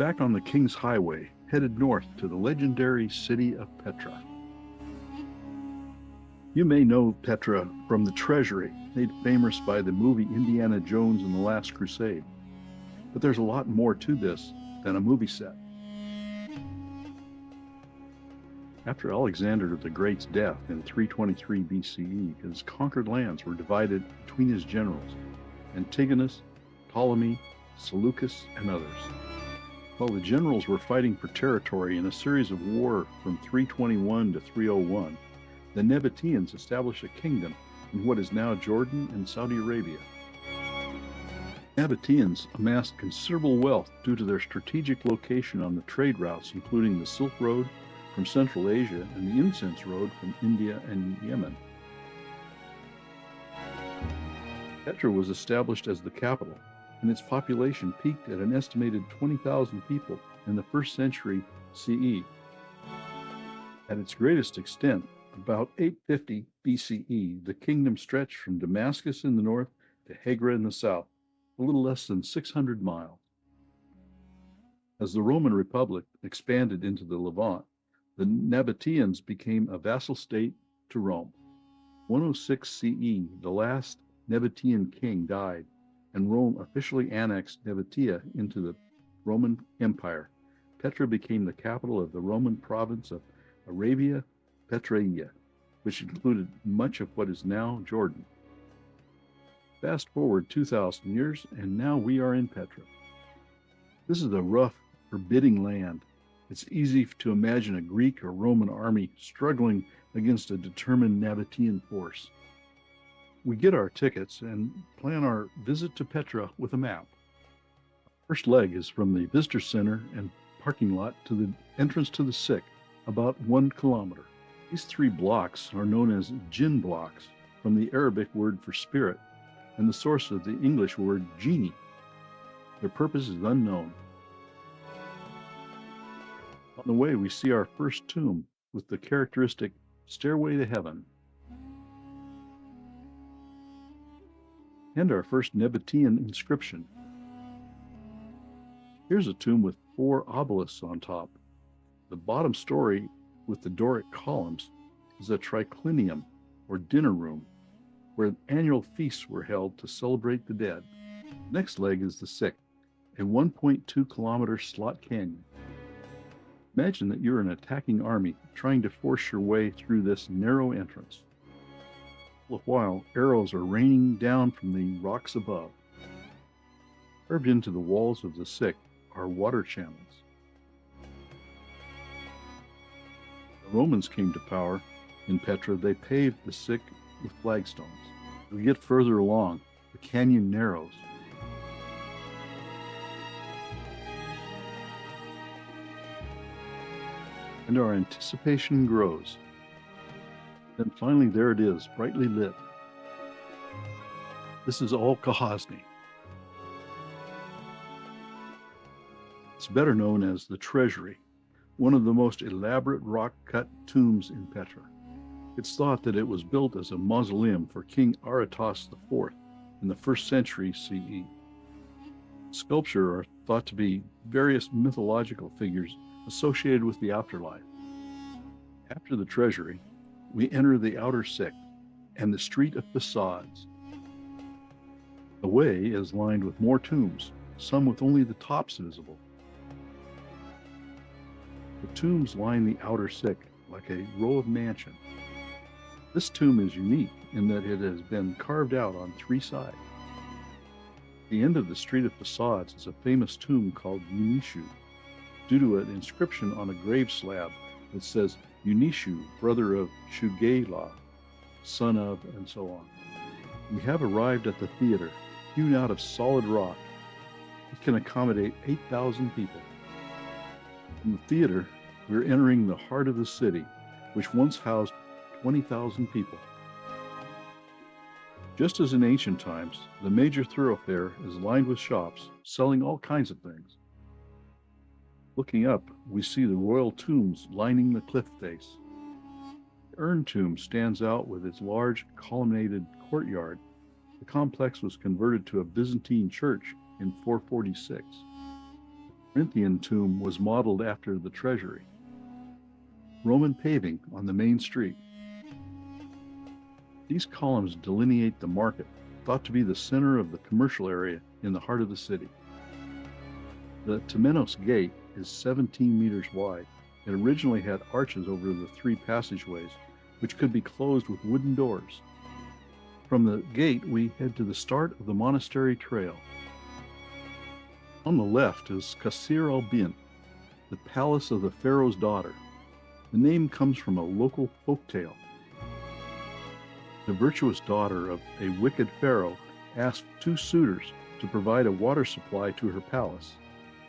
back on the King's Highway, headed north to the legendary city of Petra. You may know Petra from the Treasury, made famous by the movie Indiana Jones and the Last Crusade. But there's a lot more to this than a movie set. After Alexander the Great's death in 323 BCE, his conquered lands were divided between his generals, Antigonus, Ptolemy, Seleucus, and others. While the generals were fighting for territory in a series of war from 321 to 301, the Nabateans established a kingdom in what is now Jordan and Saudi Arabia. Nabateans amassed considerable wealth due to their strategic location on the trade routes, including the Silk Road from Central Asia and the Incense Road from India and Yemen. Petra was established as the capital, and its population peaked at an estimated 20,000 people in the 1st century CE. At its greatest extent, about 850 BCE, the kingdom stretched from Damascus in the north to Hegra in the south, a little less than 600 miles. As the Roman Republic expanded into the Levant, the Nabateans became a vassal state to Rome. 106 CE, the last Nabatean king died, and Rome officially annexed Nabatea into the Roman Empire. Petra became the capital of the Roman province of Arabia Petraea, which included much of what is now Jordan. Fast forward 2,000 years, and now we are in Petra. This is a rough, forbidding land. It's easy to imagine a Greek or Roman army struggling against a determined Nabatean force. We get our tickets and plan our visit to Petra with a map. First leg is from the visitor center and parking lot to the entrance to the Sikh, about 1 kilometer. These 3 blocks are known as jinn blocks, from the Arabic word for spirit, and the source of the English word genie. Their purpose is unknown. On the way, we see our first tomb with the characteristic stairway to heaven, and our first Nabatean inscription. Here's a tomb with 4 obelisks on top. The bottom story with the Doric columns is a triclinium, or dinner room, where annual feasts were held to celebrate the dead. The next leg is the Sikh, a 1.2 kilometer slot canyon. Imagine that you're an attacking army trying to force your way through this narrow entrance. All the while, arrows are raining down from the rocks above. Carved into the walls of the Sikh are water channels. The Romans came to power in Petra. They paved the Sikh with flagstones. As we get further along, the canyon narrows. And our anticipation grows. Then finally there it is, brightly lit. This is Al Khazni. It's better known as the Treasury, one of the most elaborate rock-cut tombs in Petra. It's thought that it was built as a mausoleum for King Aretas IV in the 1st century CE. Sculpture are thought to be various mythological figures associated with the afterlife. After the Treasury, we enter the outer Sikh and the street of facades. The way is lined with more tombs, some with only the tops visible. The tombs line the outer Sikh like a row of mansions. This tomb is unique in that it has been carved out on 3 sides. At the end of the street of facades is a famous tomb called Unishu, due to an inscription on a grave slab that says Unishu, brother of Shugela, son of, and so on. We have arrived at the theater, hewn out of solid rock. It can accommodate 8,000 people. From the theater, we're entering the heart of the city, which once housed 20,000 people. Just as in ancient times, the major thoroughfare is lined with shops selling all kinds of things. Looking up, we see the royal tombs lining the cliff face. The urn tomb stands out with its large colonnaded courtyard. The complex was converted to a Byzantine church in 446. Corinthian tomb was modeled after the Treasury. Roman paving on the main street. These columns delineate the market, thought to be the center of the commercial area in the heart of the city. The Temenos Gate is 17 meters wide. It originally had arches over the 3 passageways, which could be closed with wooden doors. From the gate, we head to the start of the Monastery Trail. On the left is Qasr al-Bin, the palace of the pharaoh's daughter. The name comes from a local folk tale. The virtuous daughter of a wicked pharaoh asked 2 suitors to provide a water supply to her palace.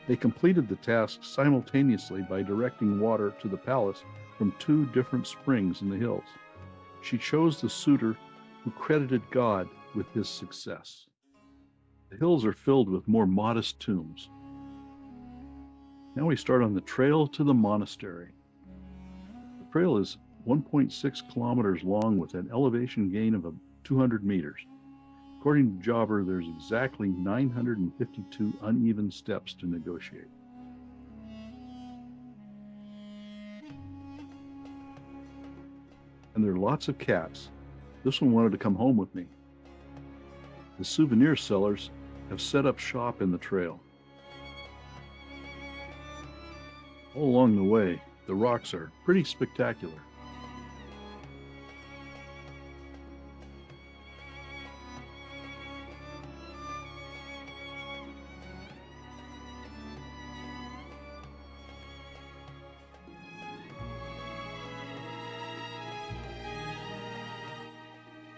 They completed the task simultaneously by directing water to the palace from 2 different springs in the hills. She chose the suitor who credited God with his success. The hills are filled with more modest tombs. Now we start on the trail to the monastery. The trail is 1.6 kilometers long with an elevation gain of 200 meters. According to Jobber, there's exactly 952 uneven steps to negotiate. And there are lots of cats. This one wanted to come home with me. The souvenir sellers have set up shop in the trail. All along the way, the rocks are pretty spectacular.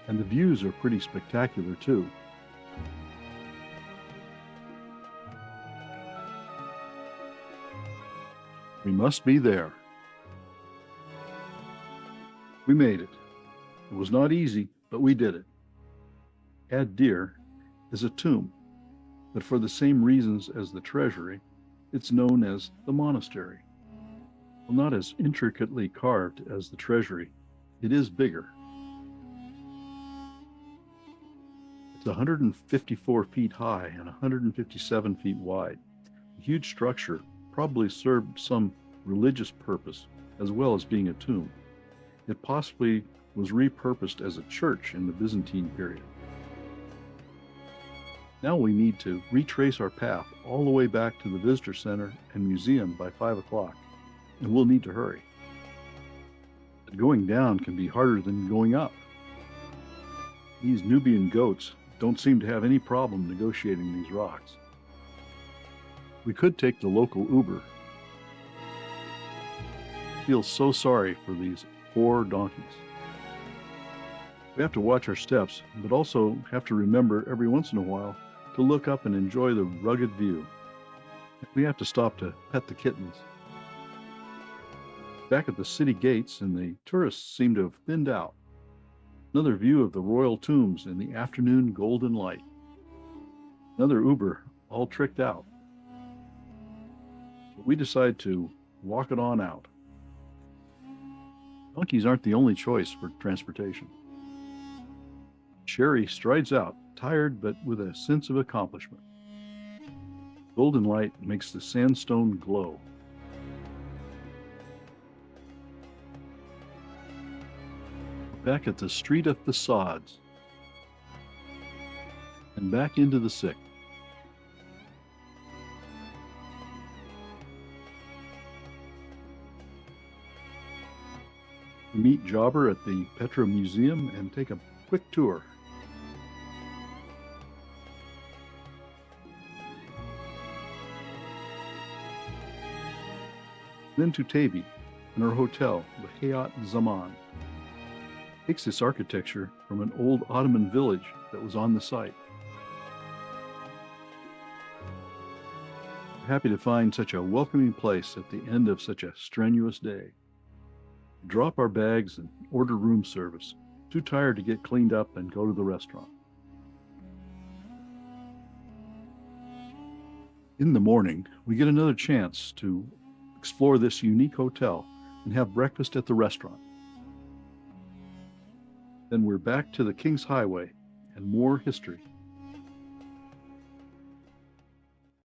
And the views are pretty spectacular too. We must be there. We made it. It was not easy, but we did it. Ad Dir is a tomb, but for the same reasons as the Treasury, it's known as the Monastery. Well, not as intricately carved as the Treasury, it is bigger. It's 154 feet high and 157 feet wide. A huge structure probably served some religious purpose as well as being a tomb. It possibly was repurposed as a church in the Byzantine period. Now we need to retrace our path all the way back to the visitor center and museum by 5 o'clock, and we'll need to hurry. But going down can be harder than going up. These Nubian goats don't seem to have any problem negotiating these rocks. We could take the local Uber. I feel so sorry for these poor donkeys. We have to watch our steps, but also have to remember every once in a while to look up and enjoy the rugged view. We have to stop to pet the kittens. Back at the city gates, and the tourists seem to have thinned out. Another view of the royal tombs in the afternoon golden light. Another Uber, all tricked out. But we decide to walk it on out. Donkeys aren't the only choice for transportation. Sherry strides out, tired but with a sense of accomplishment. Golden light makes the sandstone glow. Back at the street of facades, and back into the sick. We meet Jobber at the Petra Museum and take a quick tour. Then to Tabi and her hotel, the Hayat Zaman. Takes this architecture from an old Ottoman village that was on the site. We're happy to find such a welcoming place at the end of such a strenuous day. Drop our bags and order room service. Too tired to get cleaned up and go to the restaurant. In the morning, we get another chance to explore this unique hotel and have breakfast at the restaurant. Then we're back to the King's Highway and more history.